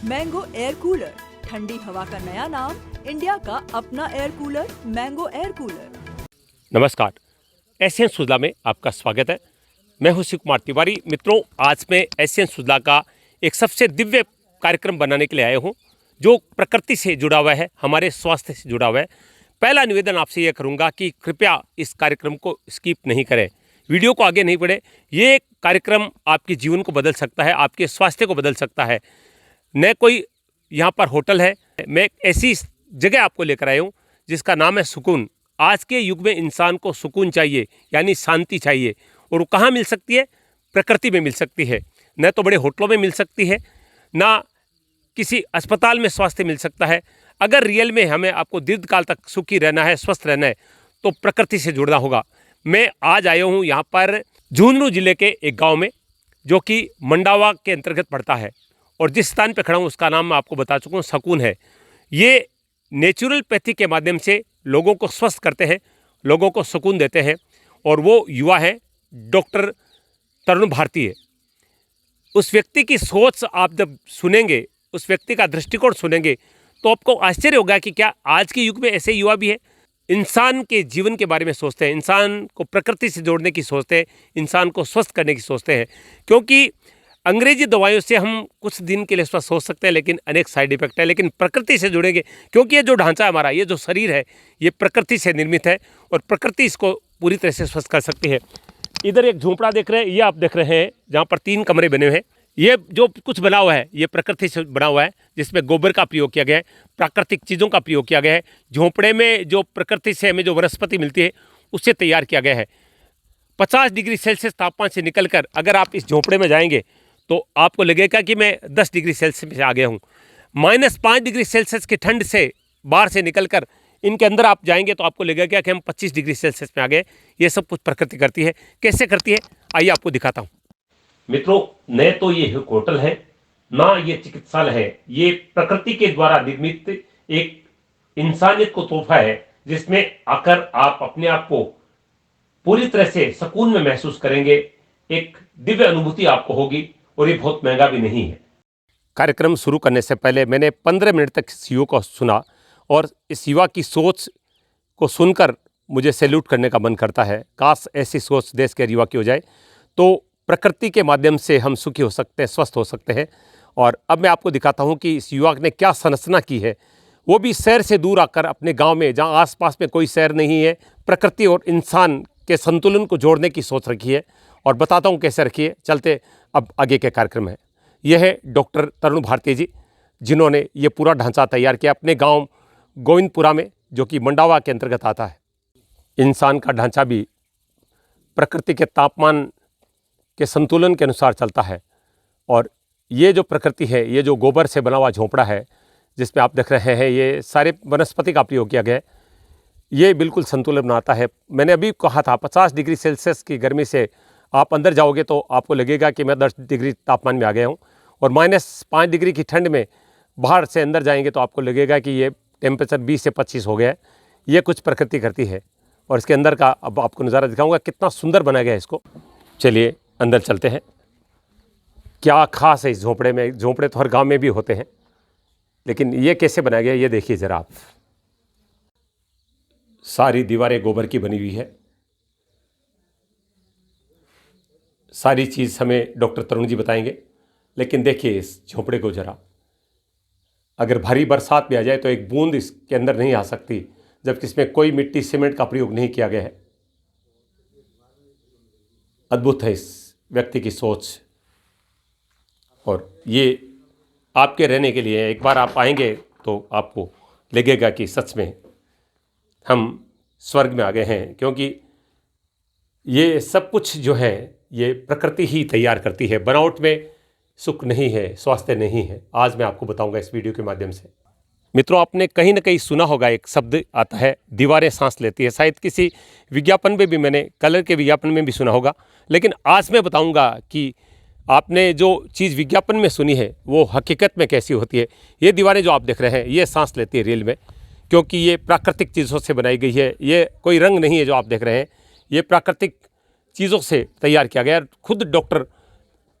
Mango air cooler, ठंडी हवा का नया नाम, इंडिया का अपना air cooler, mango air cooler. नमस्कार, एशियन सुजला में आपका स्वागत है। मैं हूं शिव कुमार तिवारी। मित्रों, आज मैं एशियन सुजला का एक सबसे दिव्य कार्यक्रम बनाने के लिए आया हूं, जो प्रकृति से जुड़ा हुआ है, हमारे स्वास्थ्य से जुड़ा हुआ है। पहला निवेदन आपसे यह करूंगा कि कृपया इस कार्यक्रम को स्किप नहीं करें, वीडियो को आगे नहीं बढ़े। ये कार्यक्रम आपके जीवन को बदल सकता है, आपके स्वास्थ्य को बदल सकता है। न कोई यहाँ पर होटल है, मैं एक ऐसी जगह आपको लेकर आया हूँ जिसका नाम है सुकून। आज के युग में इंसान को सुकून चाहिए, यानी शांति चाहिए, और वो कहाँ मिल सकती है? प्रकृति में मिल सकती है। न तो बड़े होटलों में मिल सकती है, ना किसी अस्पताल में स्वास्थ्य मिल सकता है। अगर रियल में हमें आपको दीर्घकाल तक सुखी रहना है, स्वस्थ रहना है, तो प्रकृति से जुड़ना होगा। मैं आज आया हूँ यहाँ पर झुंझुनू जिले के एक गाँव में, जो कि मंडावा के अंतर्गत पड़ता है, और जिस स्थान पर खड़ा हूँ उसका नाम मैं आपको बता चुका हूँ, सुकून है। ये नेचुरलपैथी के माध्यम से लोगों को स्वस्थ करते हैं, लोगों को सुकून देते हैं, और वो युवा है डॉक्टर तरुण भारती। उस व्यक्ति की सोच आप जब सुनेंगे, उस व्यक्ति का दृष्टिकोण सुनेंगे, तो आपको आश्चर्य होगा कि क्या आज के युग में ऐसे युवा भी हैं। इंसान के जीवन के बारे में सोचते हैं, इंसान को प्रकृति से जोड़ने की सोचते हैं, इंसान को स्वस्थ करने की सोचते हैं। क्योंकि अंग्रेजी दवाइयों से हम कुछ दिन के लिए स्वस्थ हो सकते हैं, लेकिन अनेक साइड इफेक्ट है। लेकिन प्रकृति से जुड़ेंगे, क्योंकि ये जो ढांचा है हमारा, ये जो शरीर है, ये प्रकृति से निर्मित है, और प्रकृति इसको पूरी तरह से स्वस्थ कर सकती है। इधर एक झोंपड़ा देख रहे हैं, ये आप देख रहे हैं, जहाँ पर 3 कमरे बने हुए हैं। ये जो कुछ बना हुआ है, ये प्रकृति से बना हुआ है, जिसमें गोबर का प्रयोग किया गया है, प्राकृतिक चीज़ों का प्रयोग किया गया है। झोंपड़े में जो प्रकृति से हमें जो वनस्पति मिलती है, उससे तैयार किया गया है। 50 डिग्री सेल्सियस तापमान से निकलकर अगर आप इस झोंपड़े में जाएंगे तो आपको लगेगा कि मैं 10 डिग्री सेल्सियस में आ गया हूँ। -5 डिग्री सेल्सियस की ठंड से बाहर से निकलकर इनके अंदर आप जाएंगे तो आपको लगेगा कि हम 25 डिग्री सेल्सियस में आ गए। ये सब कुछ प्रकृति करती है। कैसे करती है, आइए आपको दिखाता हूँ। मित्रों, न तो ये होटल है, ना ये चिकित्सालय है, ये प्रकृति के द्वारा निर्मित एक इंसानियत को तोहफा है, जिसमें आकर आप अपने आप को पूरी तरह से सुकून में महसूस करेंगे। एक दिव्य अनुभूति आपको होगी, और ये बहुत महंगा भी नहीं है। कार्यक्रम शुरू करने से पहले मैंने 15 मिनट तक इस युवा को सुना, और इस युवा की सोच को सुनकर मुझे सैल्यूट करने का मन करता है। काश ऐसी सोच देश के युवा की हो जाए, तो प्रकृति के माध्यम से हम सुखी हो सकते हैं, स्वस्थ हो सकते हैं। और अब मैं आपको दिखाता हूँ कि इस युवा ने क्या संरचना की है। वो भी शहर से दूर आकर अपने गाँव में, जहाँ आसपास में कोई शहर नहीं है, प्रकृति और इंसान के संतुलन को जोड़ने की सोच रखी है, और बताता हूँ कैसे रखी है। चलते अब आगे के कार्यक्रम है। यह है डॉक्टर तरुण भारती जी, जिन्होंने ये पूरा ढांचा तैयार किया अपने गांव गोविंदपुरा में, जो कि मंडावा के अंतर्गत आता है। इंसान का ढांचा भी प्रकृति के तापमान के संतुलन के अनुसार चलता है, और ये जो प्रकृति है, ये जो गोबर से बना हुआ झोंपड़ा है जिसमें आप देख रहे हैं, ये सारे वनस्पति का प्रयोग किया गया है। ये बिल्कुल संतुलन बनाता है। मैंने अभी कहा था 50 डिग्री सेल्सियस की गर्मी से आप अंदर जाओगे तो आपको लगेगा कि मैं 10 डिग्री तापमान में आ गया हूँ, और -5 डिग्री की ठंड में बाहर से अंदर जाएंगे तो आपको लगेगा कि ये टेम्परेचर 20 से 25 हो गया है। ये कुछ प्रकृति करती है, और इसके अंदर का अब आपको नज़ारा दिखाऊंगा, कितना सुंदर बनाया गया है इसको। चलिए अंदर चलते हैं। क्या खास है इस झोंपड़े में? झोंपड़े तो हर गाँव में भी होते हैं, लेकिन ये कैसे बनाया गया ये देखिए ज़रा आप। सारी दीवारें गोबर की बनी हुई है। सारी चीज़ हमें डॉक्टर तरुण जी बताएंगे, लेकिन देखिए इस झोंपड़े को ज़रा। अगर भारी बरसात भी आ जाए तो एक बूंद इसके अंदर नहीं आ सकती, जबकि इसमें कोई मिट्टी सीमेंट का प्रयोग नहीं किया गया है। अद्भुत है इस व्यक्ति की सोच, और ये आपके रहने के लिए। एक बार आप आएंगे तो आपको लगेगा कि सच में हम स्वर्ग में आ गए हैं, क्योंकि ये सब कुछ जो है ये प्रकृति ही तैयार करती है। बनावट में सुख नहीं है, स्वास्थ्य नहीं है। आज मैं आपको बताऊंगा इस वीडियो के माध्यम से। मित्रों, आपने कहीं ना कहीं सुना होगा, एक शब्द आता है, दीवारें सांस लेती है। शायद किसी विज्ञापन में भी, मैंने कलर के विज्ञापन में भी सुना होगा, लेकिन आज मैं बताऊंगा कि आपने जो चीज़ विज्ञापन में सुनी है वो हकीकत में कैसी होती है। ये दीवारें जो आप देख रहे हैं, ये सांस लेती है रियल में, क्योंकि ये प्राकृतिक चीज़ों से बनाई गई है। ये कोई रंग नहीं है जो आप देख रहे हैं, ये प्राकृतिक चीज़ों से तैयार किया गया है। खुद डॉक्टर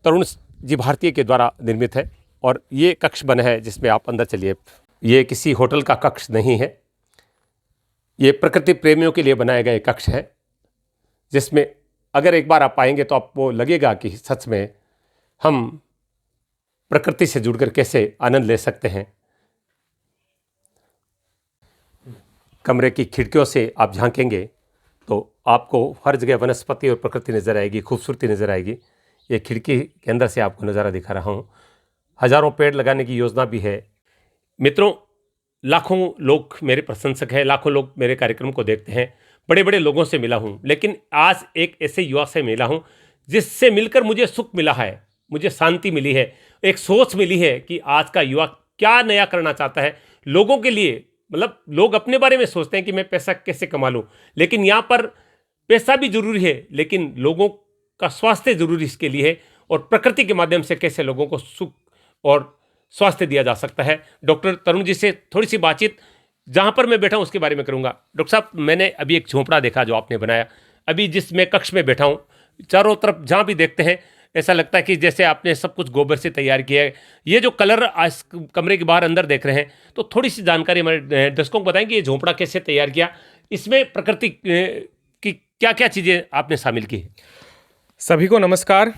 तरुण जी भारती के द्वारा निर्मित है, और ये कक्ष बना है जिसमें आप अंदर चलिए। ये किसी होटल का कक्ष नहीं है, ये प्रकृति प्रेमियों के लिए बनाया गया कक्ष है, जिसमें अगर एक बार आप आएंगे तो आपको लगेगा कि सच में हम प्रकृति से जुड़कर कैसे आनंद ले सकते हैं। कमरे की खिड़कियों से आप झांकेंगे तो आपको हर जगह वनस्पति और प्रकृति नज़र आएगी, खूबसूरती नज़र आएगी। ये खिड़की के अंदर से आपको नज़ारा दिखा रहा हूँ। हज़ारों पेड़ लगाने की योजना भी है। मित्रों, लाखों लोग मेरे प्रशंसक हैं, लाखों लोग मेरे कार्यक्रम को देखते हैं, बड़े बड़े लोगों से मिला हूँ, लेकिन आज एक ऐसे युवा से मिला हूँ जिससे मिलकर मुझे सुख मिला है, मुझे शांति मिली है, एक सोच मिली है कि आज का युवा क्या नया करना चाहता है लोगों के लिए। मतलब लोग अपने बारे में सोचते हैं कि मैं पैसा कैसे कमा लूँ, लेकिन यहाँ पर पैसा भी जरूरी है, लेकिन लोगों का स्वास्थ्य जरूरी इसके लिए है, और प्रकृति के माध्यम से कैसे लोगों को सुख और स्वास्थ्य दिया जा सकता है। डॉक्टर तरुण जी से थोड़ी सी बातचीत जहाँ पर मैं बैठा हूँ उसके बारे में करूँगा। डॉक्टर साहब, मैंने अभी एक झोंपड़ा देखा जो आपने बनाया, अभी जिस मैं कक्ष में बैठा हूँ, चारों तरफ जहाँ भी देखते हैं ऐसा लगता है कि जैसे आपने सब कुछ गोबर से तैयार किया है। ये जो कलर आज कमरे के बाहर अंदर देख रहे हैं, तो थोड़ी सी जानकारी हमारे दर्शकों को बताएं कि ये झोंपड़ा कैसे तैयार किया, इसमें प्रकृति की क्या क्या चीज़ें आपने शामिल की। सभी को नमस्कार।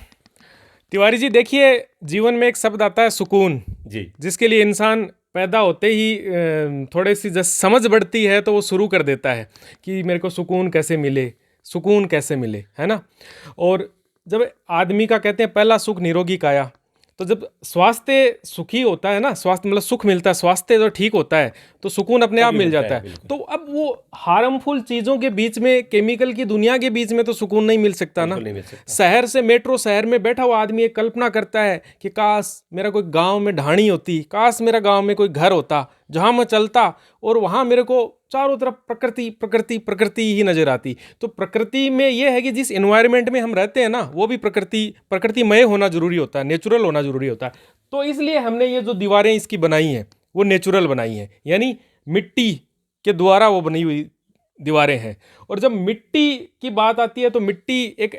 तिवारी जी, देखिए, जीवन में एक शब्द आता है सुकून जी, जिसके लिए इंसान पैदा होते ही थोड़ी सी जब समझ बढ़ती है तो वो शुरू कर देता है कि मेरे को सुकून कैसे मिले, सुकून कैसे मिले, है ना। और जब आदमी का कहते हैं पहला सुख निरोगी काया, तो जब स्वास्थ्य सुखी होता है ना, स्वास्थ्य मतलब सुख मिलता है, स्वास्थ्य जो ठीक होता है तो सुकून अपने आप मिल जाता है। तो अब वो हार्मफुल चीज़ों के बीच में, केमिकल की दुनिया के बीच में तो सुकून नहीं मिल सकता ना। शहर से, मेट्रो शहर में बैठा हुआ आदमी एक कल्पना करता है कि काश मेरा कोई गांव में ढाणी होती, काश मेरा गांव में कोई घर होता जहां मैं चलता और वहां मेरे को चारों तरफ प्रकृति प्रकृति प्रकृति ही नजर आती। तो प्रकृति में ये है कि जिस एनवायरनमेंट में हम रहते हैं ना, वो भी प्रकृतिमय होना जरूरी होता है, नेचुरल होना जरूरी होता है। तो इसलिए हमने ये जो दीवारें इसकी बनाई हैं वो नेचुरल बनाई हैं, यानी मिट्टी के द्वारा वो बनी हुई दीवारें हैं। और जब मिट्टी की बात आती है तो मिट्टी एक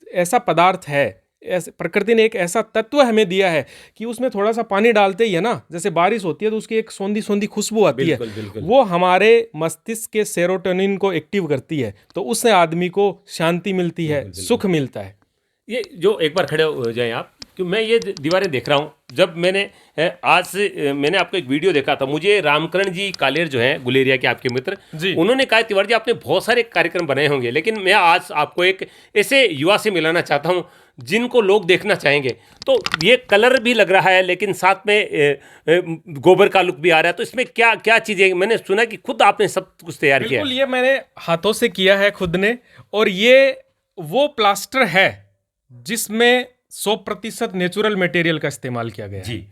ऐसा पदार्थ है, प्रकृति ने एक ऐसा तत्व हमें दिया है कि उसमें थोड़ा सा पानी डालते ही है ना, जैसे बारिश होती है तो उसकी एक सौंधी सौंधी खुशबू आती है, वो हमारे मस्तिष्क के सेरोटोनिन को एक्टिव करती है, तो उससे आदमी को शांति मिलती है, सुख मिलता है। ये जो एक बार खड़े हो जाएं आप, कि मैं ये दीवारें देख रहा हूँ। जब मैंने मैंने आपको एक वीडियो देखा था, मुझे रामकरण जी कालेर जो हैं गुलेरिया के आपके मित्र, उन्होंने कहा तिवारी जी आपने बहुत सारे कार्यक्रम बनाए होंगे, लेकिन मैं आज आपको एक ऐसे युवा से मिलाना चाहता हूँ जिनको लोग देखना चाहेंगे। तो ये कलर भी लग रहा है, लेकिन साथ में गोबर का लुक भी आ रहा है, तो इसमें क्या क्या चीज़ें, मैंने सुना कि खुद आपने सब कुछ तैयार किया है। बिल्कुल, ये मैंने हाथों से किया है खुद ने, और ये वो प्लास्टर है जिसमें 100% नेचुरल मटेरियल का इस्तेमाल किया गया है।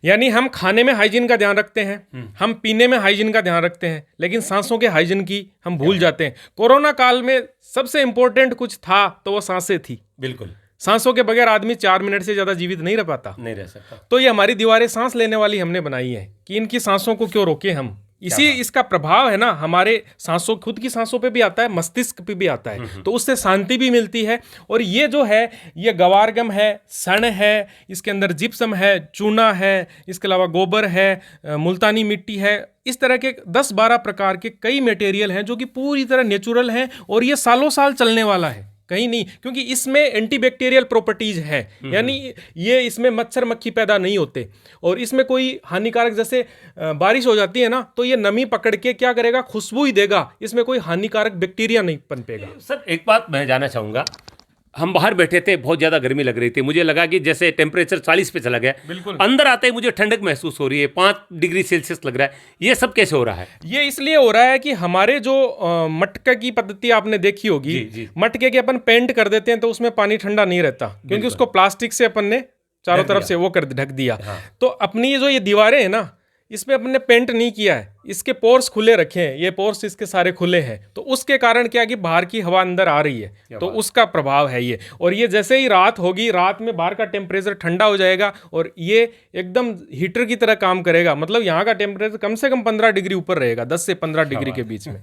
यानी हम खाने में हाइजीन का ध्यान रखते हैं, हम पीने में हाइजीन का ध्यान रखते हैं, लेकिन सांसों के हाइजीन की हम भूल जाते हैं। कोरोना काल में सबसे इंपॉर्टेंट कुछ था तो वो सांसें थी। बिल्कुल, सांसों के बगैर आदमी 4 मिनट से ज्यादा जीवित नहीं रह पाता, नहीं रह सकता। तो ये हमारी दीवारें सांस लेने वाली हमने बनाई है कि इनकी सांसों को क्यों रोके हम। इसका प्रभाव है ना हमारे सांसों, खुद की सांसों पे भी आता है, मस्तिष्क पे भी आता है, तो उससे शांति भी मिलती है। और ये जो है, ये गवारगम है, सण है, इसके अंदर जिप्सम है, चूना है, इसके अलावा गोबर है, मुल्तानी मिट्टी है, इस तरह के 10-12 प्रकार के कई मटेरियल हैं जो कि पूरी तरह नेचुरल हैं, और ये सालों साल चलने वाला है, कहीं नहीं, क्योंकि इसमें एंटीबैक्टीरियल प्रॉपर्टीज है, यानी ये इसमें मच्छर मक्खी पैदा नहीं होते, और इसमें कोई हानिकारक, जैसे बारिश हो जाती है ना तो ये नमी पकड़ के क्या करेगा, खुशबू ही देगा, इसमें कोई हानिकारक बैक्टीरिया नहीं पनपेगा। सर, एक बात मैं जानना चाहूँगा, हम बाहर बैठे थे, बहुत ज़्यादा गर्मी लग रही थी, मुझे लगा कि जैसे टेम्परेचर 40 पे चला गया, बिल्कुल, अंदर आते ही मुझे ठंडक महसूस हो रही है, 5 डिग्री सेल्सियस लग रहा है। ये सब कैसे हो रहा है? ये इसलिए हो रहा है कि हमारे जो मटके की पद्धति आपने देखी होगी, मटके के अपन पेंट कर देते हैं तो उसमें पानी ठंडा नहीं रहता, क्योंकि उसको प्लास्टिक से अपन ने चारों तरफ से वो कर ढक दिया। तो अपनी जो ये दीवारें हैं ना, इसमें अपने पेंट नहीं किया है, इसके पोर्स खुले रखे हैं, ये पोर्स इसके सारे खुले हैं, तो उसके कारण क्या कि बाहर की हवा अंदर आ रही है, तो उसका प्रभाव है ये। और ये जैसे ही रात होगी, रात में बाहर का टेम्परेचर ठंडा हो जाएगा और ये एकदम हीटर की तरह काम करेगा, मतलब यहाँ का टेम्परेचर कम से कम 15 डिग्री ऊपर रहेगा, 10 से 15 डिग्री के बीच में।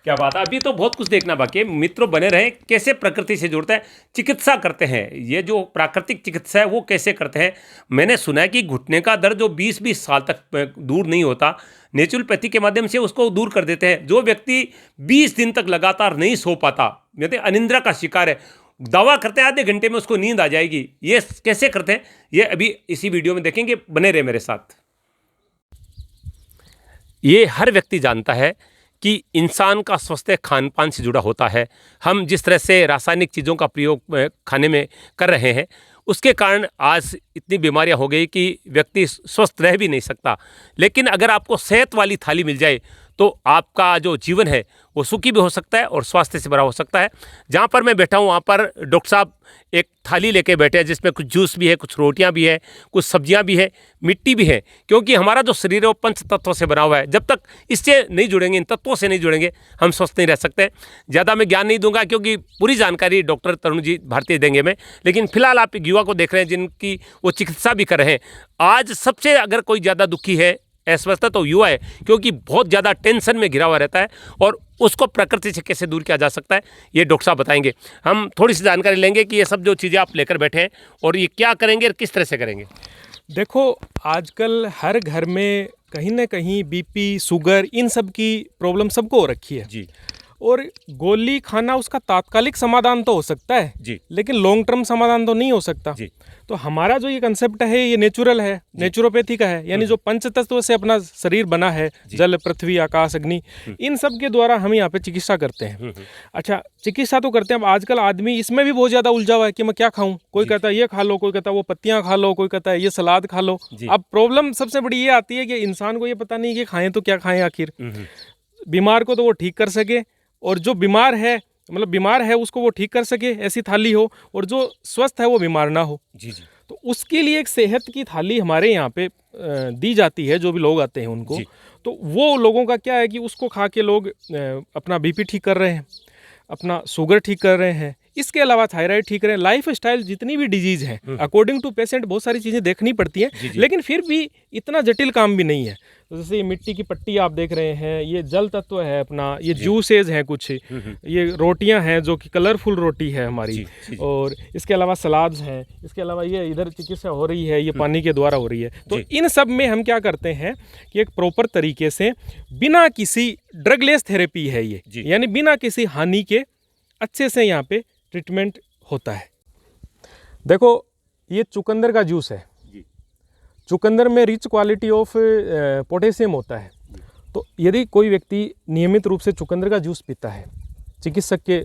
क्या बात है, अभी तो बहुत कुछ देखना बाकी है। मित्रों बने रहें, कैसे प्रकृति से जुड़ता है, चिकित्सा करते हैं, ये जो प्राकृतिक चिकित्सा है वो कैसे करते हैं। मैंने सुना है कि घुटने का दर्द जो 20-20 साल तक दूर नहीं होता, नेचुरोपैथी के माध्यम से उसको दूर कर देते हैं। जो व्यक्ति 20 दिन तक लगातार नहीं सो पाता, कहते अनिद्रा का शिकार है, दवा करते हैं आधे घंटे में उसको नींद आ जाएगी, ये कैसे करते हैं ये अभी इसी वीडियो में देखेंगे। बने रहे मेरे साथ। ये हर व्यक्ति जानता है कि इंसान का स्वास्थ्य खान पान से जुड़ा होता है। हम जिस तरह से रासायनिक चीज़ों का प्रयोग खाने में कर रहे हैं, उसके कारण आज इतनी बीमारियां हो गई कि व्यक्ति स्वस्थ रह भी नहीं सकता। लेकिन अगर आपको सेहत वाली थाली मिल जाए तो आपका जो जीवन है वो सुखी भी हो सकता है और स्वास्थ्य से भरा हो सकता है। जहाँ पर मैं बैठा हूँ वहाँ पर डॉक्टर साहब एक थाली लेके बैठे हैं जिसमें कुछ जूस भी है, कुछ रोटियाँ भी है, कुछ सब्जियाँ भी है, मिट्टी भी है। क्योंकि हमारा जो शरीर है वो पंच तत्वों से बना हुआ है। जब तक इससे नहीं जुड़ेंगे, इन तत्वों से नहीं जुड़ेंगे, हम स्वस्थ नहीं रह सकते। ज़्यादा मैं ज्ञान नहीं दूंगा क्योंकि पूरी जानकारी डॉक्टर तरुण जी भारती देंगे मैं। लेकिन फिलहाल आप एक युवा को देख रहे हैं जिनकी वो चिकित्सा भी कर रहे हैं। आज सबसे अगर कोई ज़्यादा दुखी है, अस्वस्थ तो युवा है, क्योंकि बहुत ज़्यादा टेंशन में घिरा हुआ रहता है और उसको प्रकृति से कैसे दूर किया जा सकता है ये डॉक्टर साहब बताएंगे। हम थोड़ी सी जानकारी लेंगे कि ये सब जो चीज़ें आप लेकर बैठे हैं और ये क्या करेंगे और किस तरह से करेंगे। देखो, आजकल हर घर में कहीं ना कहीं बीपी, शुगर, इन सब की प्रॉब्लम सबको हो रखी है जी और गोली खाना उसका तात्कालिक समाधान तो हो सकता है जी, लेकिन लॉन्ग टर्म समाधान तो नहीं हो सकता। जी। तो हमारा जो ये कंसेप्ट है ये नेचुरल है, नेचुरोपैथी का है, यानी जो पंच तत्व से अपना शरीर बना है, जल, पृथ्वी, आकाश, अग्नि, इन सब के द्वारा हम यहाँ पे चिकित्सा करते हैं। अच्छा, चिकित्सा तो करते हैं। अब आजकल आदमी इसमें भी बहुत ज़्यादा उलझा हुआ है कि मैं क्या खाऊं। कोई कहता है ये खा लो, कोई कहता है वो पत्तियां खा लो, कोई कहता है ये सलाद खा लो। अब प्रॉब्लम सबसे बड़ी ये आती है कि इंसान को ये पता नहीं कि खाएं तो क्या खाएं आखिर। बीमार को तो वो ठीक कर सके और जो बीमार है, मतलब बीमार है उसको वो ठीक कर सके, ऐसी थाली हो, और जो स्वस्थ है वो बीमार ना हो। जी जी। तो उसके लिए एक सेहत की थाली हमारे यहाँ पे दी जाती है। जो भी लोग आते हैं उनको, तो वो लोगों का क्या है कि उसको खा के लोग अपना बीपी ठीक कर रहे हैं, अपना शुगर ठीक कर रहे हैं, इसके अलावा थायराइड ठीक रहे हैं। लाइफ स्टाइल जितनी भी डिजीज़ हैं अकॉर्डिंग टू पेशेंट बहुत सारी चीज़ें देखनी पड़ती हैं, लेकिन फिर भी इतना जटिल काम भी नहीं है। तो जैसे ये मिट्टी की पट्टी आप देख रहे हैं, ये जल तत्व है अपना, ये जूसेज हैं कुछ, ये रोटियां हैं जो कि कलरफुल रोटी है हमारी, और इसके अलावा सलाद्स हैं, इसके अलावा ये इधर चिकित्सा हो रही है, ये पानी के द्वारा हो रही है। तो इन सब में हम क्या करते हैं कि एक प्रॉपर तरीके से बिना किसी ड्रगलेस थेरेपी है ये, यानी बिना किसी हानि के अच्छे से यहाँ पे ट्रीटमेंट होता है। देखो, ये चुकंदर का जूस है। चुकंदर में रिच क्वालिटी ऑफ पोटेशियम होता है। तो यदि कोई व्यक्ति नियमित रूप से चुकंदर का जूस पीता है चिकित्सक के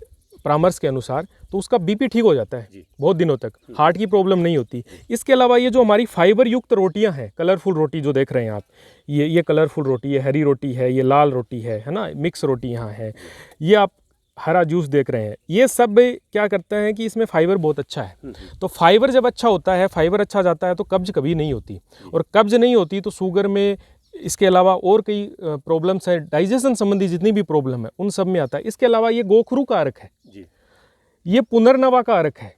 परामर्श के अनुसार, तो उसका बीपी ठीक हो जाता है बहुत दिनों तक, हार्ट की प्रॉब्लम नहीं होती। इसके अलावा ये जो हमारी फाइबर युक्त रोटियां हैं, कलरफुल रोटी जो देख रहे हैं आप, ये कलरफुल रोटी है, हरी रोटी है, ये लाल रोटी है ना, मिक्स रोटी यहाँ है, ये आप हरा जूस देख रहे हैं, ये सब क्या करते हैं कि इसमें फाइबर बहुत अच्छा है। तो फाइबर जब अच्छा होता है, फाइबर अच्छा जाता है तो कब्ज कभी नहीं होती, और कब्ज नहीं होती तो शुगर में, इसके अलावा और कई प्रॉब्लम्स हैं, डाइजेशन संबंधी जितनी भी प्रॉब्लम है उन सब में आता है। इसके अलावा ये गोखरू कारक है, ये पुनर्नवा कारक है।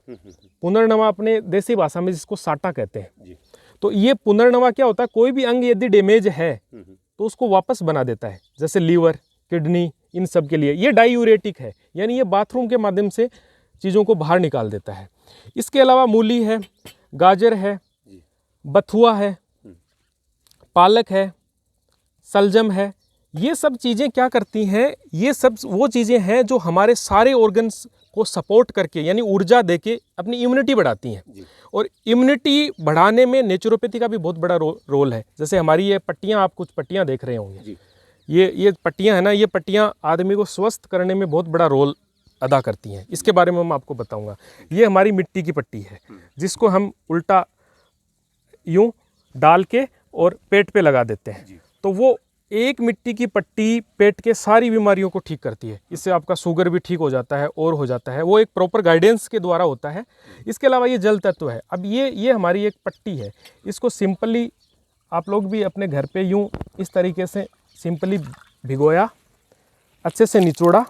पुनर्नवा अपने देसी भाषा में जिसको साटा कहते हैं। तो ये पुनर्नवा क्या होता है, कोई भी अंग यदि डैमेज है तो उसको वापस बना देता है, जैसे लीवर, किडनी, इन सब के लिए। ये डायूरेटिक है, यानी ये बाथरूम के माध्यम से चीज़ों को बाहर निकाल देता है। इसके अलावा मूली है, गाजर है, बथुआ है, पालक है, सलजम है, ये सब चीज़ें क्या करती हैं, ये सब वो चीज़ें हैं जो हमारे सारे ऑर्गन्स को सपोर्ट करके, यानी ऊर्जा देके अपनी इम्यूनिटी बढ़ाती हैं। और इम्यूनिटी बढ़ाने में नेचुरोपैथी का भी बहुत बड़ा रोल है। जैसे हमारी ये पट्टियाँ, आप कुछ पट्टियाँ देख रहे होंगे, ये पट्टियाँ हैं ना, ये पट्टियाँ आदमी को स्वस्थ करने में बहुत बड़ा रोल अदा करती हैं। इसके बारे में मैं आपको बताऊंगा। ये हमारी मिट्टी की पट्टी है जिसको हम उल्टा यूं डाल के और पेट पे लगा देते हैं। तो वो एक मिट्टी की पट्टी पेट के सारी बीमारियों को ठीक करती है। इससे आपका शुगर भी ठीक हो जाता है और हो जाता है, वो एक प्रॉपर गाइडेंस के द्वारा होता है। इसके अलावा ये जल तत्व है। अब ये हमारी एक पट्टी है, इसको सिंपली आप लोग भी अपने घर पे यूं इस तरीके से सिंपली भिगोया, अच्छे से निचोड़ा,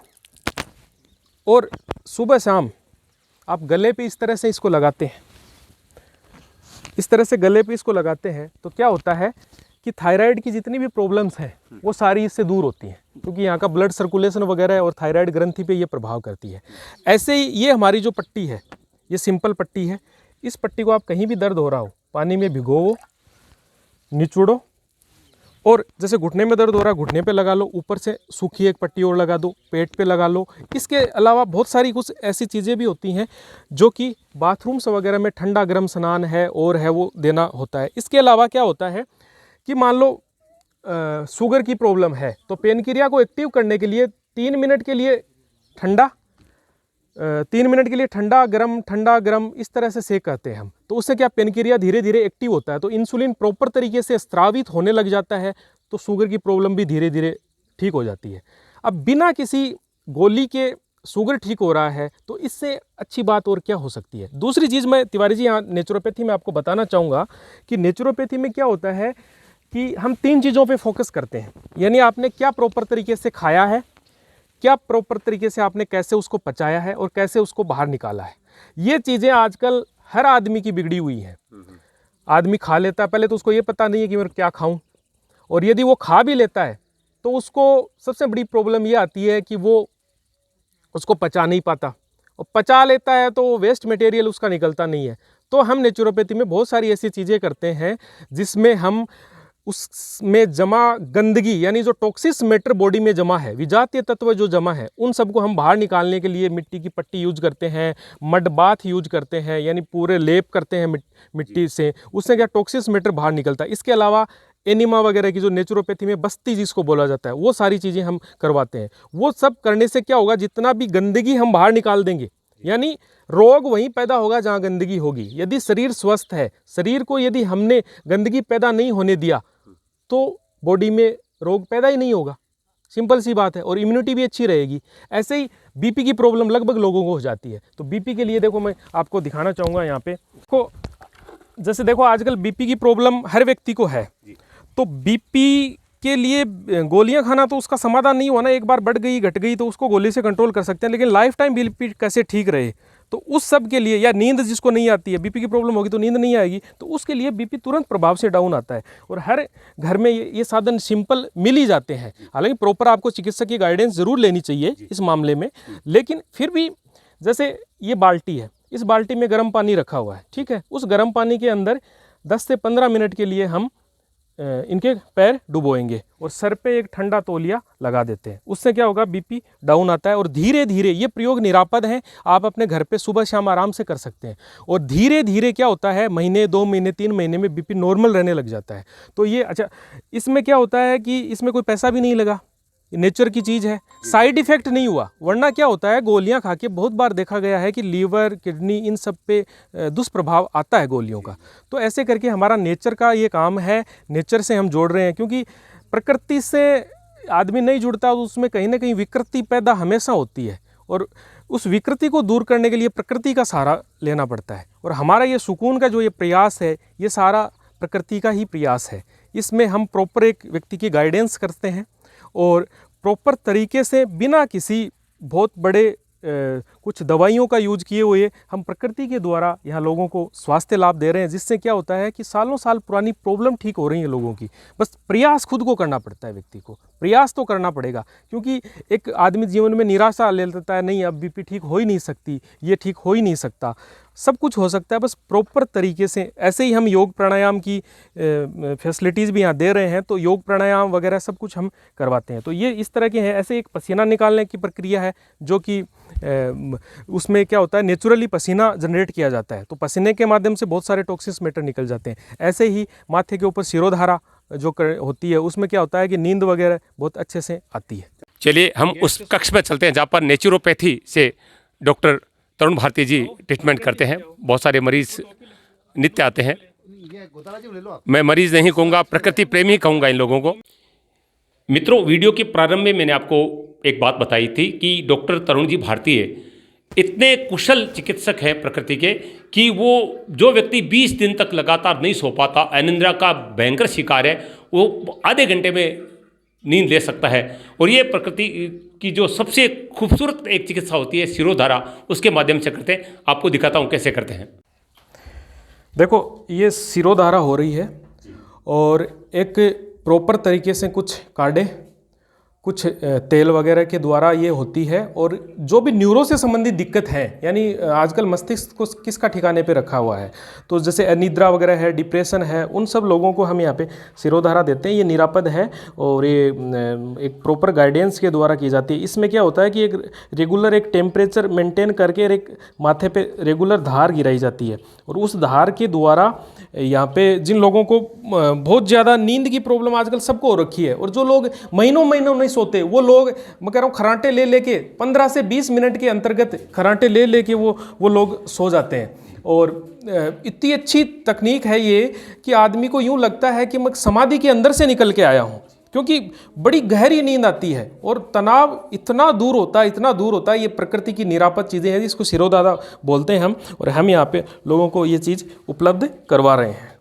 और सुबह शाम आप गले पे इस तरह से इसको लगाते हैं। इस तरह से गले पे इसको लगाते हैं तो क्या होता है कि थायराइड की जितनी भी प्रॉब्लम्स हैं वो सारी इससे दूर होती हैं, क्योंकि यहाँ का ब्लड सर्कुलेशन वगैरह है और थायराइड ग्रंथि पे ये प्रभाव करती है। ऐसे ही ये हमारी जो पट्टी है, ये सिंपल पट्टी है। इस पट्टी को आप कहीं भी दर्द हो रहा हो, पानी में भिगोवो, निचोड़ो, और जैसे घुटने में दर्द हो रहा है घुटने पे लगा लो, ऊपर से सूखी एक पट्टी और लगा दो, पेट पे लगा लो। इसके अलावा बहुत सारी कुछ ऐसी चीज़ें भी होती हैं जो कि बाथरूम्स वगैरह में ठंडा गर्म स्नान है और है वो देना होता है। इसके अलावा क्या होता है कि मान लो शुगर की प्रॉब्लम है तो पेनक्रिया को एक्टिव करने के लिए 3 मिनट के लिए ठंडा, 3 मिनट के लिए ठंडा गरम इस तरह से सेक करते हैं हम, तो उससे क्या पेनक्रिया धीरे धीरे एक्टिव होता है, तो इंसुलिन प्रॉपर तरीके से स्रावित होने लग जाता है, तो शुगर की प्रॉब्लम भी धीरे धीरे ठीक हो जाती है। अब बिना किसी गोली के शुगर ठीक हो रहा है तो इससे अच्छी बात और क्या हो सकती है। दूसरी चीज़ मैं तिवारी जी यहाँ नेचुरोपैथी में आपको बताना चाहूँगा कि नेचुरोपैथी में क्या होता है कि हम 3 चीज़ों पे फोकस करते हैं, यानी आपने क्या प्रॉपर तरीके से खाया है, क्या प्रॉपर तरीके से आपने कैसे उसको पचाया है और कैसे उसको बाहर निकाला है। ये चीज़ें आजकल हर आदमी की बिगड़ी हुई हैं। आदमी खा लेता है, पहले तो उसको ये पता नहीं है कि मैं क्या खाऊं, और यदि वो खा भी लेता है तो उसको सबसे बड़ी प्रॉब्लम ये आती है कि वो उसको पचा नहीं पाता, और पचा लेता है तो वेस्ट मटेरियल उसका निकलता नहीं है। तो हम नेचुरोपैथी में बहुत सारी ऐसी चीज़ें करते हैं जिसमें हम उसमें जमा गंदगी, यानी जो टॉक्सिस मैटर बॉडी में जमा है, विजातीय तत्व जो जमा है, उन सबको हम बाहर निकालने के लिए मिट्टी की पट्टी यूज करते हैं, मड बाथ यूज करते हैं, यानी पूरे लेप करते हैं मिट्टी से, उससे क्या टॉक्सिस मैटर बाहर निकलता है। इसके अलावा एनिमा वगैरह की जो नेचुरोपैथी में बस्ती जिसको बोला जाता है, वो सारी चीज़ें हम करवाते हैं। वो सब करने से क्या होगा, जितना भी गंदगी हम बाहर निकाल देंगे, यानी रोग वहीं पैदा होगा जहाँ गंदगी होगी। यदि शरीर स्वस्थ है, शरीर को यदि हमने गंदगी पैदा नहीं होने दिया तो बॉडी में रोग पैदा ही नहीं होगा, सिंपल सी बात है, और इम्यूनिटी भी अच्छी रहेगी। ऐसे ही बीपी की प्रॉब्लम लगभग लोगों को हो जाती है, तो बीपी के लिए देखो मैं आपको दिखाना चाहूँगा यहाँ पे को, जैसे देखो आजकल बीपी की प्रॉब्लम हर व्यक्ति को है, तो बीपी के लिए गोलियां खाना तो उसका समाधान नहीं हुआ ना, एक बार बढ़ गई घट गई तो उसको गोली से कंट्रोल कर सकते हैं, लेकिन लाइफ टाइम बीपी कैसे ठीक रहे, तो उस सब के लिए, या नींद जिसको नहीं आती है, बीपी की प्रॉब्लम होगी तो नींद नहीं आएगी, तो उसके लिए बीपी तुरंत प्रभाव से डाउन आता है। और हर घर में ये साधन सिंपल मिल ही जाते हैं। हालांकि प्रॉपर आपको चिकित्सक की गाइडेंस जरूर लेनी चाहिए इस मामले में, लेकिन फिर भी जैसे ये बाल्टी है, इस बाल्टी में गर्म पानी रखा हुआ है, ठीक है, उस गर्म पानी के अंदर 10 से 15 मिनट के लिए हम इनके पैर डुबोएंगे और सर पे एक ठंडा तौलिया लगा देते हैं। उससे क्या होगा, बीपी डाउन आता है, और धीरे धीरे, ये प्रयोग निरापद है, आप अपने घर पे सुबह शाम आराम से कर सकते हैं, और धीरे धीरे क्या होता है, महीने 2 महीने 3 महीने में बीपी नॉर्मल रहने लग जाता है। तो ये अच्छा, इसमें क्या होता है कि इसमें कोई पैसा भी नहीं लगा, नेचर की चीज़ है, साइड इफेक्ट नहीं हुआ। वरना क्या होता है, गोलियां खा के बहुत बार देखा गया है कि लीवर, किडनी, इन सब पे दुष्प्रभाव आता है गोलियों का। तो ऐसे करके हमारा नेचर का ये काम है, नेचर से हम जोड़ रहे हैं, क्योंकि प्रकृति से आदमी नहीं जुड़ता तो उसमें कहीं ना कहीं विकृति पैदा हमेशा होती है, और उस विकृति को दूर करने के लिए प्रकृति का सहारा लेना पड़ता है। और हमारा ये सुकून का जो ये प्रयास है, ये सारा प्रकृति का ही प्रयास है। इसमें हम प्रॉपर एक व्यक्ति की गाइडेंस करते हैं और प्रॉपर तरीके से बिना किसी बहुत बड़े कुछ दवाइयों का यूज किए हुए हम प्रकृति के द्वारा यहाँ लोगों को स्वास्थ्य लाभ दे रहे हैं, जिससे क्या होता है कि सालों साल पुरानी प्रॉब्लम ठीक हो रही है लोगों की। बस प्रयास खुद को करना पड़ता है, व्यक्ति को प्रयास तो करना पड़ेगा, क्योंकि एक आदमी जीवन में निराशा ले लेता है, नहीं अब बीपी ठीक हो ही नहीं सकती, ये ठीक हो ही नहीं सकता। सब कुछ हो सकता है, बस प्रॉपर तरीके से। ऐसे ही हम योग प्राणायाम की फैसिलिटीज़ भी यहाँ दे रहे हैं, तो योग प्राणायाम वगैरह सब कुछ हम करवाते हैं। तो ये इस तरह के हैं। ऐसे एक पसीना निकालने की प्रक्रिया है, जो कि उसमें क्या होता है, नेचुरली पसीना जनरेट किया जाता है, तो पसीने के माध्यम से बहुत सारे टॉक्सिस मैटर निकल जाते हैं। ऐसे ही माथे के ऊपर शिरोधारा जो होती है, उसमें क्या होता है कि नींद वगैरह बहुत अच्छे से आती है। चलिए हम उस कक्ष में चलते हैं जहाँ पर नेचुरोपैथी से डॉक्टर तरुण भारती जी ट्रीटमेंट करते हैं। बहुत सारे मरीज नित्य आते हैं। मैं मरीज नहीं कहूँगा, प्रकृति प्रेमी कहूँगा इन लोगों को। मित्रों, वीडियो के प्रारंभ में मैंने आपको एक बात बताई थी कि डॉक्टर तरुण जी भारती इतने कुशल चिकित्सक हैं प्रकृति के कि वो जो व्यक्ति 20 दिन तक लगातार नहीं सो पाता, अनिद्रा का भयंकर शिकार है, वो आधे घंटे में नींद ले सकता है। और ये प्रकृति की जो सबसे खूबसूरत एक चिकित्सा होती है शिरोधारा, उसके माध्यम से करते हैं। आपको दिखाता हूँ कैसे करते हैं। देखो, ये शिरोधारा हो रही है और एक प्रॉपर तरीके से कुछ काढ़े, कुछ तेल वगैरह के द्वारा ये होती है। और जो भी न्यूरो से संबंधित दिक्कत है, यानी आजकल मस्तिष्क को किसका ठिकाने पे रखा हुआ है, तो जैसे अनिद्रा वगैरह है, डिप्रेशन है, उन सब लोगों को हम यहाँ पे शिरोधारा देते हैं। ये निरापद है और ये एक प्रॉपर गाइडेंस के द्वारा की जाती है। इसमें क्या होता है कि एक रेगुलर एक टेम्परेचर मेंटेन करके एक माथे पे रेगुलर धार गिराई जाती है, और उस धार के द्वारा यहाँ पे जिन लोगों को बहुत ज़्यादा नींद की प्रॉब्लम आजकल सबको हो रखी है, और जो लोग महीनों महीनों नहीं सोते, वो लोग मैं कह रहा हूँ खराटे ले लेके 15 से 20 मिनट के अंतर्गत खराटे ले लेके वो लोग सो जाते हैं। और इतनी अच्छी तकनीक है ये कि आदमी को यूँ लगता है कि मैं समाधि के अंदर से निकल के आया हूँ, क्योंकि बड़ी गहरी नींद आती है और तनाव इतना दूर होता है, इतना दूर होता है। ये प्रकृति की निरापद चीज़ें हैं, इसको शिरोधारा बोलते हैं हम, और हम यहाँ पे लोगों को ये चीज़ उपलब्ध करवा रहे हैं।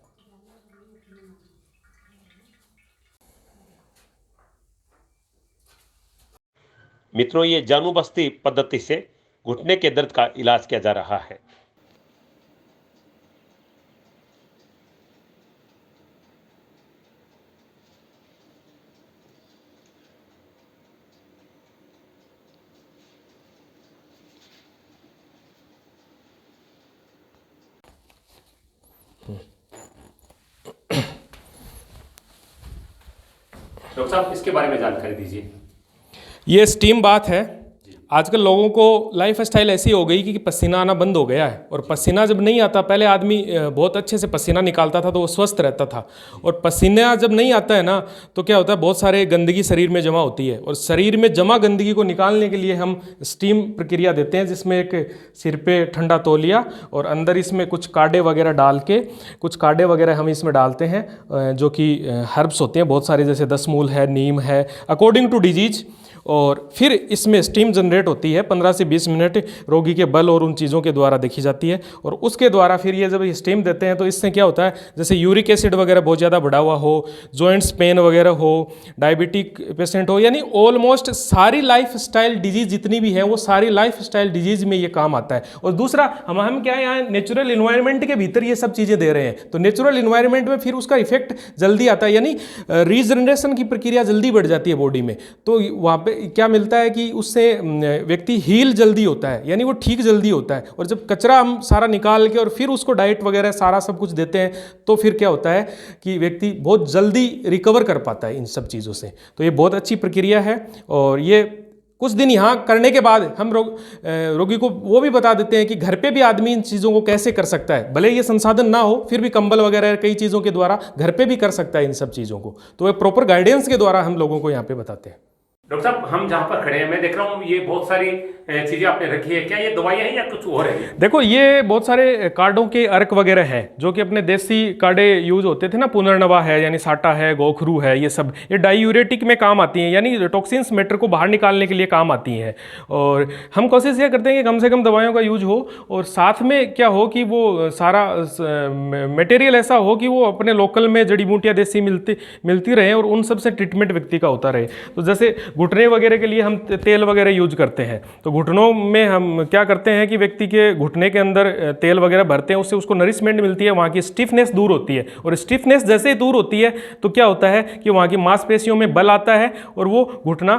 मित्रों, ये जानू बस्ती पद्धति से घुटने के दर्द का इलाज किया जा रहा है। डॉक्टर साहब, इसके बारे में जानकारी दीजिए। ये स्टीम बाथ है। आजकल लोगों को लाइफ स्टाइल ऐसी हो गई कि पसीना आना बंद हो गया है, और पसीना जब नहीं आता, पहले आदमी बहुत अच्छे से पसीना निकालता था तो वो स्वस्थ रहता था, और पसीना जब नहीं आता है ना तो क्या होता है, बहुत सारे गंदगी शरीर में जमा होती है, और शरीर में जमा गंदगी को निकालने के लिए हम स्टीम प्रक्रिया देते हैं, जिसमें एक सिर पे ठंडा तौलिया और अंदर इसमें कुछ काढ़े वगैरह डाल के, कुछ काढ़े वगैरह हम इसमें डालते हैं जो कि हर्ब्स होते हैं बहुत सारे, जैसे दसमूल है, नीम है, अकॉर्डिंग टू डिजीज। और फिर इसमें स्टीम जनरेट होती है 15 से 20 मिनट रोगी के बल और उन चीज़ों के द्वारा देखी जाती है, और उसके द्वारा फिर ये जब स्टीम देते हैं तो इससे क्या होता है, जैसे यूरिक एसिड वगैरह बहुत ज़्यादा बढ़ा हुआ हो, जॉइंट्स पेन वगैरह हो, डायबिटिक पेशेंट हो, यानी ऑलमोस्ट सारी लाइफ स्टाइल डिजीज़ जितनी भी है वो सारी लाइफ स्टाइल डिजीज़ में ये काम आता है। और दूसरा हम क्या है, यहाँ नेचुरल इन्वायरमेंट के भीतर ये सब चीज़ें दे रहे हैं, तो नेचुरल इन्वायरमेंट में फिर उसका इफेक्ट जल्दी आता है, यानी रीजनरेशन की प्रक्रिया जल्दी बढ़ जाती है बॉडी में। तो वहाँ पे क्या मिलता है कि उससे व्यक्ति हील जल्दी होता है, यानी वो ठीक जल्दी होता है। और जब कचरा हम सारा निकाल के और फिर उसको डाइट वगैरह सारा सब कुछ देते हैं तो फिर क्या होता है कि व्यक्ति बहुत जल्दी रिकवर कर पाता है इन सब चीज़ों से। तो ये बहुत अच्छी प्रक्रिया है, और ये कुछ दिन यहाँ करने के बाद हम रोगी को वो भी बता देते हैं कि घर पे भी आदमी इन चीज़ों को कैसे कर सकता है, भले ये संसाधन ना हो फिर भी कंबल वगैरह कई चीज़ों के द्वारा घर पे भी कर सकता है इन सब चीज़ों को। तो एक प्रॉपर गाइडेंस के द्वारा हम लोगों को यहाँ पे बताते हैं। डॉक्टर साहब, हम जहाँ पर खड़े हैं मैं देख रहा हूँ ये बहुत सारी चीज़ें आपने रखी है, क्या ये दवाइयाँ हैं या कुछ और है? देखो, ये बहुत सारे कार्डों के अर्क वगैरह है जो कि अपने देसी कार्डे यूज होते थे ना, पुनर्नवा है, यानी साटा है, गोखरू है, ये सब ये डाईयूरेटिक में काम आती हैं, यानी टॉक्सिन्स मैटर को बाहर निकालने के लिए काम आती हैं। और हम कोशिश ये करते हैं कि कम से कम दवाइयों का यूज हो, और साथ में क्या हो कि वो सारा मटेरियल ऐसा हो कि वो अपने लोकल में जड़ी बूटियाँ देसी मिलती रहे और उन सब से ट्रीटमेंट व्यक्ति का होता रहे। तो जैसे घुटने वगैरह के लिए हम तेल वगैरह यूज करते हैं, तो घुटनों में हम क्या करते हैं कि व्यक्ति के घुटने के अंदर तेल वगैरह भरते हैं, उससे उसको नरिशमेंट मिलती है, वहाँ की स्टिफनेस दूर होती है, और स्टिफनेस जैसे ही दूर होती है तो क्या होता है कि वहाँ की मांसपेशियों में बल आता है, और वो घुटना,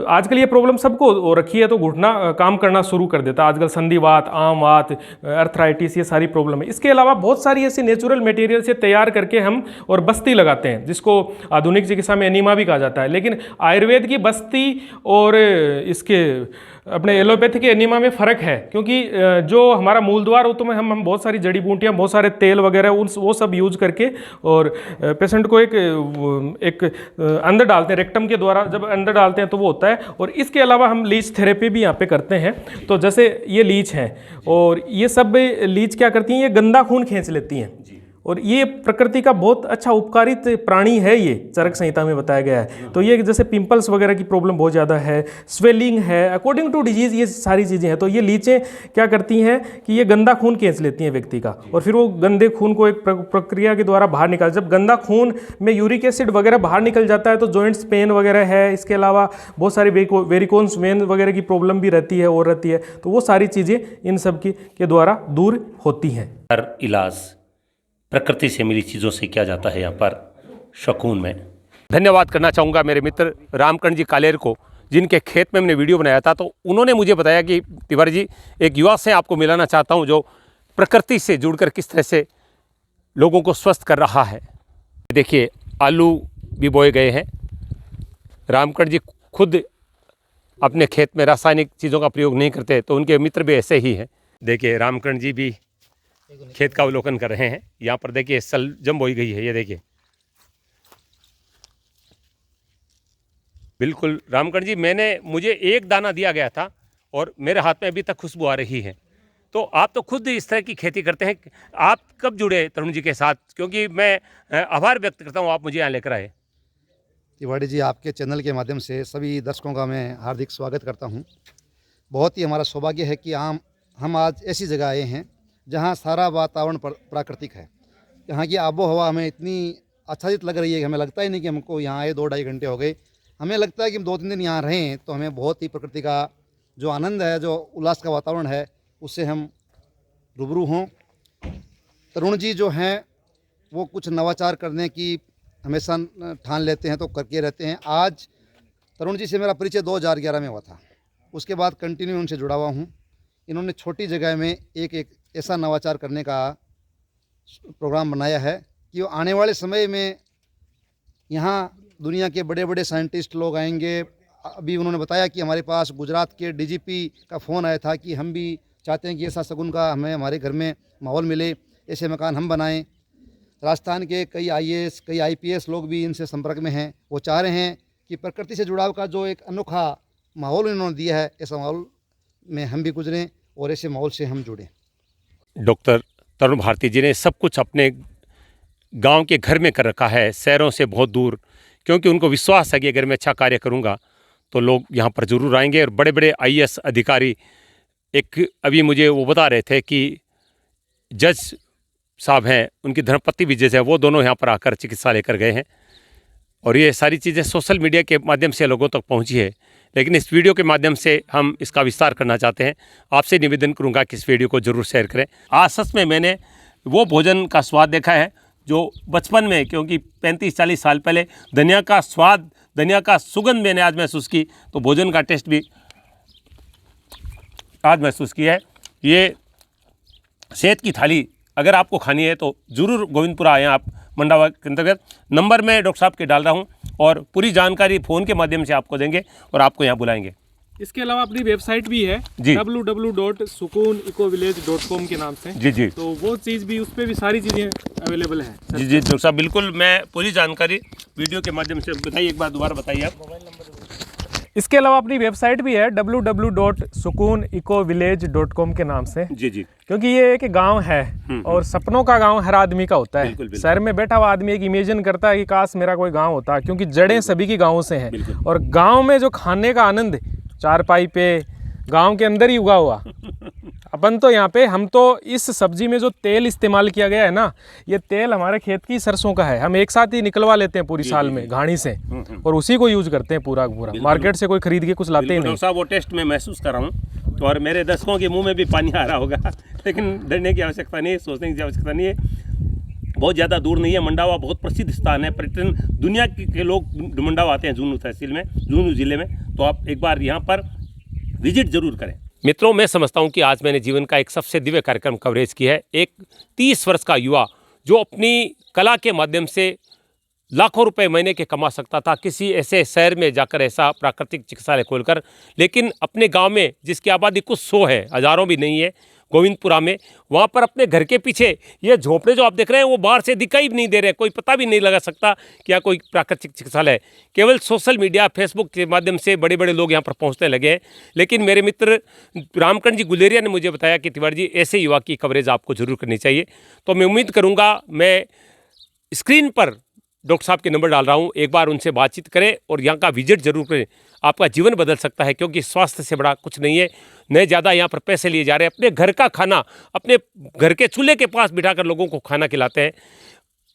आजकल ये प्रॉब्लम सबको हो रखी है तो घुटना काम करना शुरू कर देता है आजकल, संधिवात, आमवात, अर्थराइटिस, ये सारी प्रॉब्लम है। इसके अलावा बहुत सारी ऐसी नेचुरल मटेरियल से तैयार करके हम और बस्ती लगाते हैं, जिसको आधुनिक चिकित्सा में एनीमा भी कहा जाता है, लेकिन आयुर्वेद की बस्ती और इसके अपने एलोपैथी के एनीमा में फ़र्क है, क्योंकि जो हमारा मूल द्वार हो तो में हम बहुत सारी जड़ी बूटियाँ, बहुत सारे तेल वगैरह वो सब यूज करके और पेशेंट को एक अंदर डालते हैं, रेक्टम के द्वारा जब अंदर डालते हैं तो वो होता है। और इसके अलावा हम लीच थेरेपी भी यहाँ पे करते हैं। तो जैसे ये लीच हैं, और ये सब लीच क्या करती हैं, ये गंदा खून खींच लेती हैं, और ये प्रकृति का बहुत अच्छा उपकारित प्राणी है, ये चरक संहिता में बताया गया है। तो ये जैसे पिंपल्स वगैरह की प्रॉब्लम बहुत ज़्यादा है, स्वेलिंग है, अकॉर्डिंग टू डिजीज़, ये सारी चीज़ें हैं। तो ये लीचें क्या करती हैं कि ये गंदा खून खींच लेती हैं व्यक्ति का, और फिर वो गंदे खून को एक प्रक्रिया के द्वारा बाहर निकाल, जब गंदा खून में यूरिक एसिड वगैरह बाहर निकल जाता है तो जॉइंट्स पेन वगैरह है, इसके अलावा बहुत सारी वेरिकोन्स वेन वगैरह की प्रॉब्लम भी रहती है और रहती है। तो वो सारी चीज़ें इन सब के द्वारा दूर होती हैं। इलाज प्रकृति से मिली चीज़ों से किया जाता है यहाँ पर। सुकून में। धन्यवाद करना चाहूँगा मेरे मित्र रामकरण जी कालेर को, जिनके खेत में मैंने वीडियो बनाया था, तो उन्होंने मुझे बताया कि तिवारी जी, एक युवा से आपको मिलाना चाहता हूँ जो प्रकृति से जुड़कर किस तरह से लोगों को स्वस्थ कर रहा है। देखिए, आलू भी बोए गए हैं। रामकरण जी खुद अपने खेत में रासायनिक चीज़ों का प्रयोग नहीं करते, तो उनके मित्र भी ऐसे ही हैं। देखिए, रामकरण जी भी खेत का अवलोकन कर रहे हैं। यहाँ पर देखिए शलजम बोई गई है, ये देखिए। बिल्कुल रामकरण जी, मुझे एक दाना दिया गया था और मेरे हाथ में अभी तक खुशबू आ रही है। तो आप तो खुद इस तरह की खेती करते हैं, आप कब जुड़े तरुण जी के साथ? क्योंकि मैं आभार व्यक्त करता हूँ, आप मुझे यहाँ लेकर आए। तिवारी जी, आपके चैनल के माध्यम से सभी दर्शकों का मैं हार्दिक स्वागत करता हूं। बहुत ही हमारा सौभाग्य है कि हम आज ऐसी जगह आए हैं जहां सारा वातावरण प्राकृतिक है। यहाँ की आबो हवा हमें इतनी आच्छादित लग रही है कि हमें लगता ही नहीं कि हमको यहाँ आए 2-2.5 घंटे हो गए। हमें लगता है कि हम 2-3 दिन यहाँ रहें तो हमें बहुत ही प्रकृति का जो आनंद है, जो उल्लास का वातावरण है, उससे हम रूबरू हों। तरुण जी जो हैं वो कुछ नवाचार करने की हमेशा ठान लेते हैं, तो करके रहते हैं। आज तरुण जी से मेरा परिचय 2011 में हुआ था। उसके बाद कंटिन्यू उनसे जुड़ा हुआ हूँ। इन्होंने छोटी जगह में एक ऐसा नवाचार करने का प्रोग्राम बनाया है कि वो आने वाले समय में यहाँ दुनिया के बड़े बड़े साइंटिस्ट लोग आएंगे। अभी उन्होंने बताया कि हमारे पास गुजरात के डीजीपी का फ़ोन आया था कि हम भी चाहते हैं कि ऐसा शगुन का हमें हमारे घर में माहौल मिले, ऐसे मकान हम बनाएं। राजस्थान के कई आईएएस, कई आईपीएस लोग भी इनसे संपर्क में हैं। वो चाह रहे हैं कि प्रकृति से जुड़ाव का जो एक अनोखा माहौल इन्होंने दिया है, ऐसा माहौल में हम भी गुजरें और ऐसे माहौल से हम जुड़ें। डॉक्टर तरुण भारती जी ने सब कुछ अपने गांव के घर में कर रखा है, शहरों से बहुत दूर, क्योंकि उनको विश्वास है कि अगर मैं अच्छा कार्य करूंगा तो लोग यहाँ पर ज़रूर आएंगे। और बड़े बड़े आईएएस अधिकारी, एक अभी मुझे वो बता रहे थे कि जज साहब हैं, उनकी धर्मपत्नी भी जज है, वो दोनों यहाँ पर आकर चिकित्सा लेकर गए हैं। और ये सारी चीज़ें सोशल मीडिया के माध्यम से लोगों तक पहुँची है, लेकिन इस वीडियो के माध्यम से हम इसका विस्तार करना चाहते हैं। आपसे निवेदन करूँगा कि इस वीडियो को ज़रूर शेयर करें। आज सच में मैंने वो भोजन का स्वाद देखा है जो बचपन में, क्योंकि 35-40 साल पहले धनिया का स्वाद, धनिया का सुगंध मैंने आज महसूस की, तो भोजन का टेस्ट भी आज महसूस किया है। ये सेहत की थाली अगर आपको खानी है तो ज़रूर गोविंदपुरा आएँ आप। मंडावा के अंतर्गत नंबर मैं डॉक्टर साहब के डाल रहा हूँ और पूरी जानकारी फ़ोन के माध्यम से आपको देंगे और आपको यहाँ बुलाएंगे। इसके अलावा अपनी वेबसाइट भी है जी, www.sukunecoVillage.com के नाम से। जी जी, तो वो चीज़ भी, उस पर भी सारी चीज़ें अवेलेबल है। जी जी डॉक्टर साहब, बिल्कुल मैं पूरी जानकारी वीडियो के माध्यम से बताइए। एक बार दोबारा बताइए आप। इसके अलावा अपनी वेबसाइट भी है www.sukunecoVillage.com के नाम से। जी जी, क्योंकि ये एक गांव है और सपनों का गांव हर आदमी का होता है। बिल्कुल, बिल्कुल। शहर में बैठा हुआ आदमी एक इमेजिन करता है कि काश मेरा कोई गांव होता, क्योंकि जड़ें सभी की गाँव से हैं। और गांव में जो खाने का आनंद, चारपाई पे गांव के अंदर ही उगा हुआ। अपन तो यहाँ पे, हम तो इस सब्जी में जो तेल इस्तेमाल किया गया है ना, ये तेल हमारे खेत की सरसों का है। हम एक साथ ही निकलवा लेते हैं पूरी साल में घाणी से, और उसी को यूज करते हैं पूरा पूरा। मार्केट से कोई खरीद के कुछ लाते ही नहीं। साहब, वो टेस्ट मैं महसूस कर रहा हूँ और मेरे दर्शकों के मुंह में भी पानी आ रहा होगा, लेकिन डरने की आवश्यकता नहीं है, सोचने की आवश्यकता नहीं है। बहुत ज़्यादा दूर नहीं है। मंडावा बहुत प्रसिद्ध स्थान है, पर्यटन दुनिया के लोग मंडावा आते हैं झुंझुनू तहसील में, झुंझुनू जिले में। तो आप एक बार यहाँ पर विजिट जरूर करें। मित्रों, मैं समझता हूँ कि आज मैंने जीवन का एक सबसे दिव्य कार्यक्रम कवरेज किया है। एक 30 वर्ष का युवा जो अपनी कला के माध्यम से लाखों रुपए महीने के कमा सकता था किसी ऐसे शहर में जाकर, ऐसा प्राकृतिक चिकित्सालय खोलकर, लेकिन अपने गांव में जिसकी आबादी कुछ 100 है, हज़ारों भी नहीं है, गोविंदपुरा में, वहाँ पर अपने घर के पीछे ये झोपड़े जो आप देख रहे हैं वो बाहर से दिखाई भी नहीं दे रहे, कोई पता भी नहीं लगा सकता क्या कोई प्राकृतिक चिकित्सालय है। केवल सोशल मीडिया, फेसबुक के माध्यम से बड़े बड़े लोग यहाँ पर पहुँचने लगे हैं। लेकिन मेरे मित्र रामकरण जी गुलेरिया ने मुझे बताया कि तिवारी जी, ऐसे युवा की कवरेज आपको जरूर करनी चाहिए। तो मैं उम्मीद करूँगा, मैं स्क्रीन पर डॉक्टर साहब के नंबर डाल रहा हूँ, एक बार उनसे बातचीत करें और यहाँ का विजिट जरूर करें। आपका जीवन बदल सकता है, क्योंकि स्वास्थ्य से बड़ा कुछ नहीं है। न ज़्यादा यहाँ पर पैसे लिए जा रहे हैं, अपने घर का खाना अपने घर के चूल्हे के पास बिठाकर लोगों को खाना खिलाते हैं।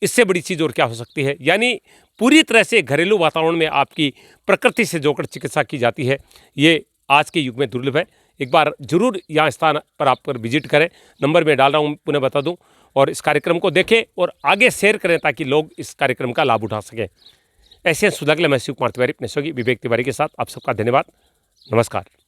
इससे बड़ी चीज़ और क्या हो सकती है। यानी पूरी तरह से घरेलू वातावरण में आपकी प्रकृति से जोड़कर चिकित्सा की जाती है। ये आज के युग में दुर्लभ है। एक बार जरूर यहाँ स्थान पर आप पर विजिट करें। नंबर मैं डाल रहा हूँ, पुनः बता दूँ, और इस कार्यक्रम को देखें और आगे शेयर करें ताकि लोग इस कार्यक्रम का लाभ उठा सकें। एशियन सुधा के लिए मैं शिव कुमार तिवारी, अपने सहयोगी विवेक तिवारी के साथ आप सबका धन्यवाद। नमस्कार।